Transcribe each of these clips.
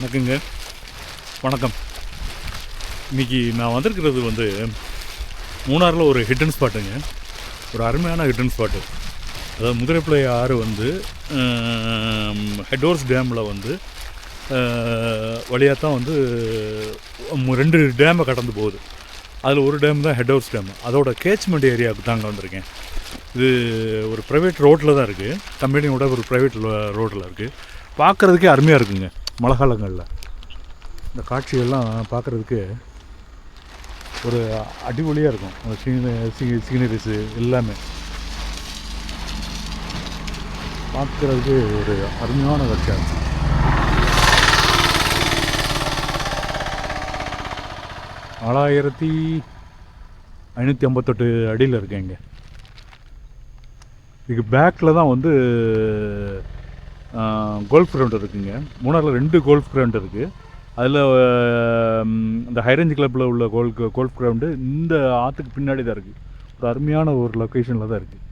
வணக்கங்க. வணக்கம். இன்றைக்கி நான் வந்திருக்கிறது மூணாரில் ஒரு ஹிட்டன் ஸ்பாட்டுங்க. ஒரு அருமையான ஹிட்டன் ஸ்பாட்டு. அதாவது முதிரைப்பிள்ளை ஆறு ஹெட்வொர்ஸ் டேமில் வழியாக தான் 2 டேமை கடந்து போகுது. அதில் ஒரு டேம் தான் ஹெட்வொர்ஸ் டேம். அதோட கேட்ச்மெண்ட் ஏரியாவுக்கு தாங்க வந்திருக்கேன். இது ஒரு ப்ரைவேட் ரோட்டில் தான் இருக்குது. கம்பெனியோட ஒரு ப்ரைவேட் ரோட்டில் இருக்குது. பார்க்குறதுக்கே அருமையாக இருக்குங்க. மழை காலங்களில் இந்த காட்சிகள்லாம் பார்க்குறதுக்கு ஒரு அடிப்பொலியாக இருக்கும். அந்த சீனரிஸு எல்லாமே பார்க்குறதுக்கு ஒரு அருமையான காட்சியாக இருக்கும். நாலாயிரத்தி 558 அடியில் இருக்கேன். இங்கே இதுக்கு பேக்கில் தான் கோல்ஃப் கிரவுண்ட் இருக்குங்க. மூணாரில் 2 கோல்ஃப் கிரவுண்ட் இருக்குது. அதில் இந்த ஹைரேஞ்ச் கிளப்பில் உள்ள கோல்ஃப் கிரவுண்டு இந்த ஆற்றுக்கு பின்னாடி தான் இருக்குது. ஒரு அருமையான ஒரு லொக்கேஷனில் தான் இருக்குது.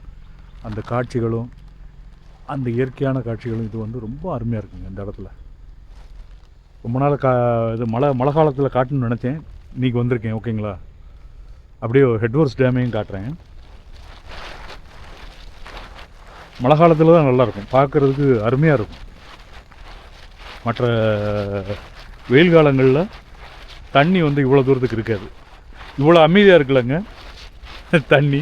அந்த காட்சிகளும் அந்த இயற்கையான காட்சிகளும் இது ரொம்ப அருமையாக இருக்குங்க. இந்த இடத்துல ரொம்ப நாள் இது மழை காலத்தில் காட்டணும்னு நினச்சேன். இன்றைக்கி வந்திருக்கேன். ஓகேங்களா? அப்படியே ஹெட்வொர்ஸ் டேமையும் காட்டுறேன். மழை காலத்தில் தான் நல்லாயிருக்கும், பார்க்குறதுக்கு அருமையாக இருக்கும். மற்ற வெயில் காலங்களில் தண்ணி இவ்வளோ தூரத்துக்கு இருக்காது. இவ்வளோ அமைதியாக இருக்குல்லங்க தண்ணி.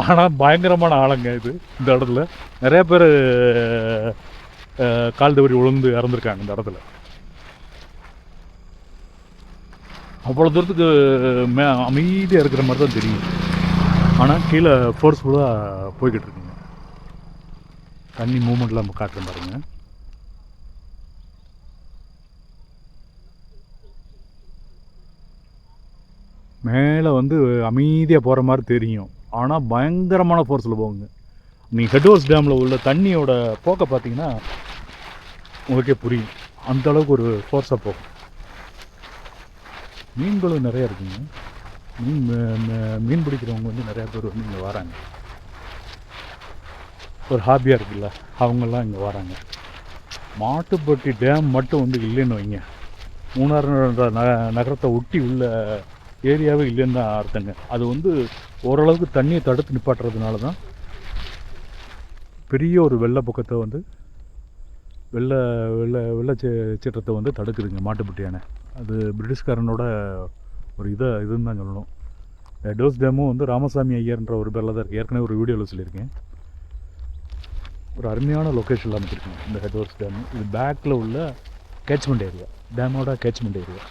ஆனால் பயங்கரமான ஆழங்க இது. இந்த இடத்துல நிறைய பேர் கால் தவறி விழுந்து இறந்துருக்காங்க. இந்த இடத்துல அவ்வளோ தூரத்துக்கு அமைதியாக இருக்கிற மாதிரி தான் தெரியும். ஆனால் கீழே ஃபோர்ஸ்ஃபுல்லாக போய்கிட்டு இருக்குங்க. தண்ணி மூமெண்ட்லாம் நம்ம காட்டுறேன் பாருங்க. மேலே அமைதியாக போகிற மாதிரி தெரியும். ஆனால் பயங்கரமான ஃபோர்ஸில் போகுங்க. நீங்கள் ஹெட்வொர்ஸ் டேமில் உள்ள தண்ணியோட போக்கை பார்த்தீங்கன்னா உங்களுக்கே புரியும். அந்தளவுக்கு ஒரு ஃபோர்ஸாக போகும். மீன்களும் நிறையா இருக்குங்க. மீன் பிடிக்கிறவங்க நிறையா பேர் இங்கே வராங்க. ஒரு ஹாபியாக இருக்குல்ல, அவங்கெல்லாம் இங்கே வராங்க. மாட்டுப்பட்டி டேம் மட்டும் இல்லைன்னு வைங்க, மூணாறு நகரத்தை ஒட்டி உள்ள ஏரியாவே இல்லைன்னு தான் அர்த்தங்க. அது ஓரளவுக்கு தண்ணியை தடுத்து நிப்பாட்டுறதுனால தான் பெரிய ஒரு வெள்ளப்பொக்கத்தை வெள்ளச்சீற்றத்தை தடுக்குதுங்க மாட்டுப்பட்டி அணை. அது பிரிட்டிஷ்காரனோட ஒரு இதுன்னு தான் சொல்லணும். ஹெட்வொர்ஸ் டேமும் ராமசாமி ஐயர்ன்ற ஒரு பேரில் தான் இருக்குது. ஏற்கனவே ஒரு வீடியோவில் சொல்லியிருக்கேன். ஒரு அருமையான லொக்கேஷனில் அமைச்சிருக்கேன் இந்த ஹெட்வொர்ஸ் டேமு. இது பேக்கில் உள்ள கேட்ச்மெண்ட் ஏரியா, டேமோட கேட்ச்மெண்ட் ஏரியா.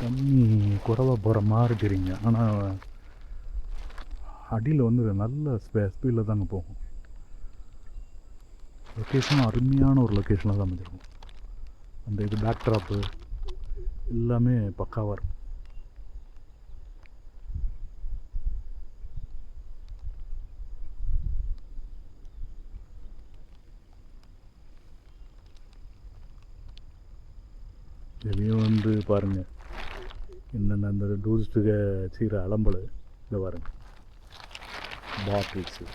தண்ணி குறைவாக போகிற மாதிரி தெரியுங்க. ஆனால் அடியில் நல்ல ஸ்பீடில் தாங்க போகும். லொக்கேஷனும் அருமையான ஒரு லொக்கேஷனில் தான் அமைஞ்சிருக்கும். அந்த இது பேக் ட்ராப்பு எல்லாமே பக்காவாக இருக்கும். இதுலேயும் பாருங்கள் என்னென்ன அந்த டூரிஸ்ட்டுக்கு செய்கிற அலம்பல். இந்த பாருங்க, பாட்டில்ஸு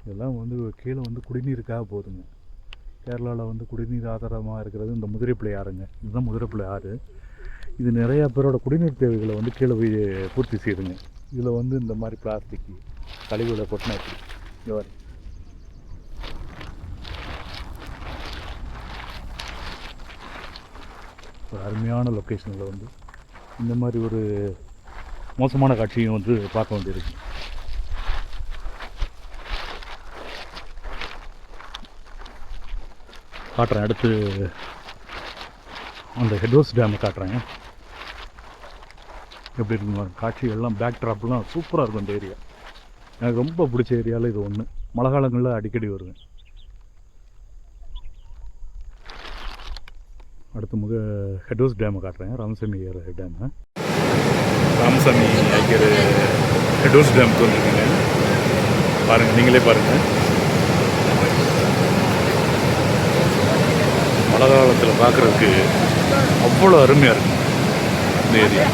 இதெல்லாம் கீழே குடிநீருக்காக போகுதுங்க. கேரளாவில் குடிநீர் ஆதாரமாக இருக்கிறது இந்த முதிரைப்பிள்ளை ஆறுங்க. இதுதான் முதிரைப்பிள்ளை ஆறு. இது நிறையா பேரோட குடிநீர் தேவைகளை கீழே போய் பூர்த்தி செய்யுதுங்க. இதில் இந்த மாதிரி பிளாஸ்டிக்கு கழிவுகளை கொட்டினா எப்படி இங்கே வரும். ஒரு அருமையான லொக்கேஷனில் இந்த மாதிரி ஒரு மோசமான காட்சியும் பார்க்க வேண்டியிருக்கு. காட்டுறேன். அடுத்து அந்த ஹெட்வொர்ஸ் டேமை காட்டுறேன். எப்படி இருக்குங்க காட்சிகள்லாம், பேக் ட்ராப்லாம் சூப்பராக இருக்கும். இந்த ஏரியா எனக்கு ரொம்ப பிடிச்ச ஏரியாவில் இது ஒன்று. மழை காலங்களில் அடிக்கடி வருவேன். அடுத்து ஹெட்வொர்ஸ் டேமை காட்டுறேன். ராமசாமி ஐயர் டேமு. ராமசாமி ஐயர் ஹெடோஸ் டேமுக்கு வந்துருக்கீங்க. பாருங்கள், நீங்களே பாருங்கள். மழை காலத்தில் பார்க்குறதுக்கு அவ்வளோ அருமையாக இருக்கும் இந்த ஏரியா.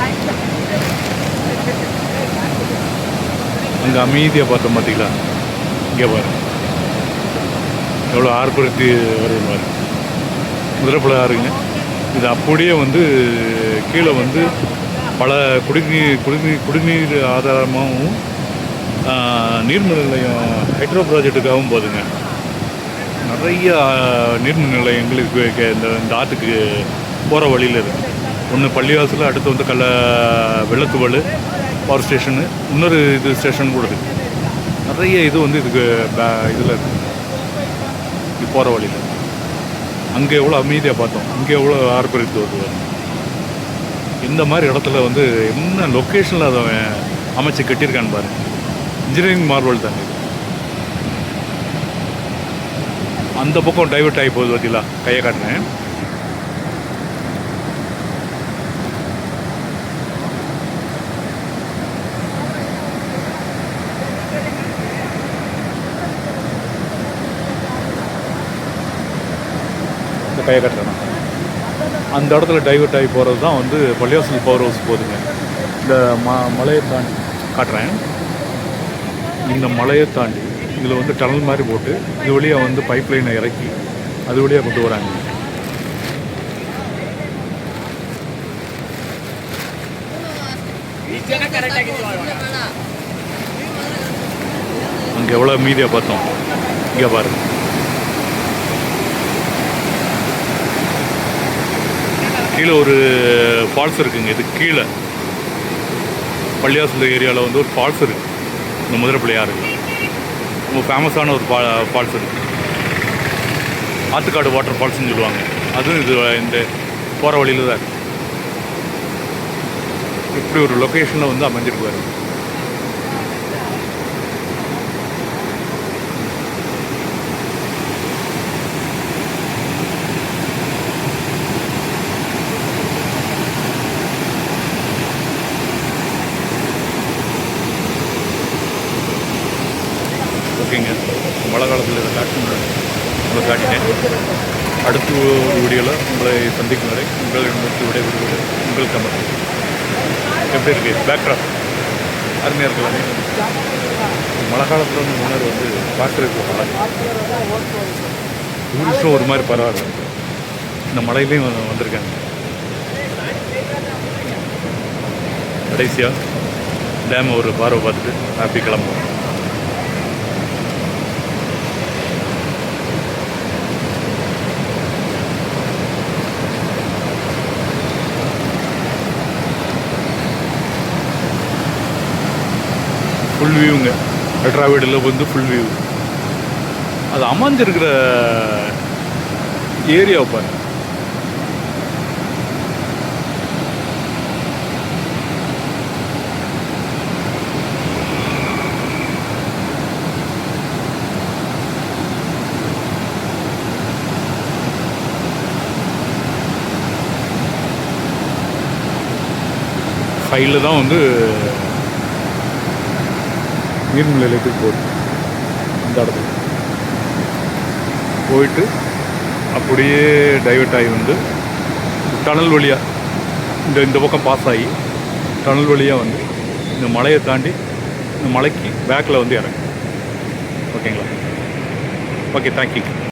அங்கே அமைதியாக பார்த்தோம் பார்த்தீங்களா? இங்கே பாருங்கள் எவ்வளோ ஆர்ப்பரித்து வருது பாருங்க. முதலப்பழ ஆறுங்க. இது அப்படியே வந்து கீழே வந்து பல குடிநீர் ஆதாரமாகவும் நீர்மின் நிலையம் ஹைட்ரோ ப்ராஜெக்டுக்காகவும் போகுதுங்க. நிறைய நீர்மின் நிலையங்களுக்கு இந்த ஆற்றுக்கு போகிற வழியில் இருக்குது. ஒன்று பள்ளிவாசல், அடுத்து வந்து வெள்ளத்துவல் பவர் ஸ்டேஷனு, இன்னொரு இது ஸ்டேஷன் கூட இருக்குது. நிறைய இது வந்து இதுக்கு இதில் இருக்குது. இது போகிற வழியில் அங்கே எவ்வளோ அமைதியாக பார்த்தோம், இங்கே எவ்வளோ ஆர்ப்பரித்து வருது. இந்த மாதிரி இடத்துல வந்து என்ன லொக்கேஷனில் அதை அமைச்சு கட்டியிருக்கான்னு பாருங்க. இன்ஜினியரிங் மார்வல் தாங்க இது. அந்த பக்கம் டைவர்ட் ஆகி போகுது பார்த்தீங்களா? கையை காட்டினேன். கையை கட்டுறேன். அந்த இடத்துல டைவர்ட் ஆகி போகிறது தான் வந்து பள்ளிவாசல் பவர் ஹவுஸ் போகுதுங்க. இந்த மலையை தாண்டி காட்டுறேன். இந்த மலையை தாண்டி இதில் வந்து டனல் மாதிரி போட்டு இது வழியாக வந்து பைப் லைனை இறக்கி அது வழியாக கொண்டு வராங்க. அங்கே எவ்வளோ மீதியாக பார்த்தோம். இங்கே பாருங்க, கீழே ஒரு ஃபால்ஸ் இருக்குங்க. இது கீழே பள்ளிவாசல் ஏரியாவில் வந்து ஒரு ஃபால்ஸ் இருக்குது. இந்த முதலப்பிள்ளையாறு ரொம்ப ஃபேமஸான ஒரு ஃபால்ஸ் இருக்குது. ஆத்துக்காடு வாட்டர் ஃபால்ஸ்ன்னு சொல்லுவாங்க. அதுவும் இது இந்த போகிற வழியில் தான் இருக்குது. இப்படி ஒரு லொக்கேஷனில் வந்து அமைஞ்சிருக்குவார். ஓகேங்க, மழை காலத்தில் இதை உங்களை காட்டினேன். அடுத்த ஒரு வீடியோவில் உங்களை சந்திக்கும் வரை உங்களிடமிருந்து விடைபெறுவது உங்கள் கமல். எப்படி இருக்குது பேக்ராப்? அருமையாக இருக்கலாமே. மழை காலத்தில் வந்து முன்னாடி வந்து பார்க்குறதுக்கு நல்லா டூரிஸ்டும் ஒரு மாதிரி பரவாயில்ல. இந்த மழையிலையும் வந்திருக்காங்க. கடைசியாக டேம் ஒரு பார்வை பார்த்துட்டு ஹாப்பி கிளம்புவோம். ஃபுல் வியூங்க. அல்ட்ராவைடில் வந்து ஃபுல் வியூ. அது அமைஞ்சிருக்கிற ஏரியாவை பாருங்க. சைடில் தான் வந்து நீர்மின் நிலையத்துக்கு போகுது. அந்த இடத்துல போயிட்டு அப்படியே டைவர்ட் ஆகி வந்து டனல் வழியாக இந்த பக்கம் பாஸ் ஆகி டனல் வழியாக வந்து இந்த மலையை தாண்டி இந்த மலைக்கு பேக்கில் வந்து இறங்கும். ஓகேங்களா? Okay, thank you.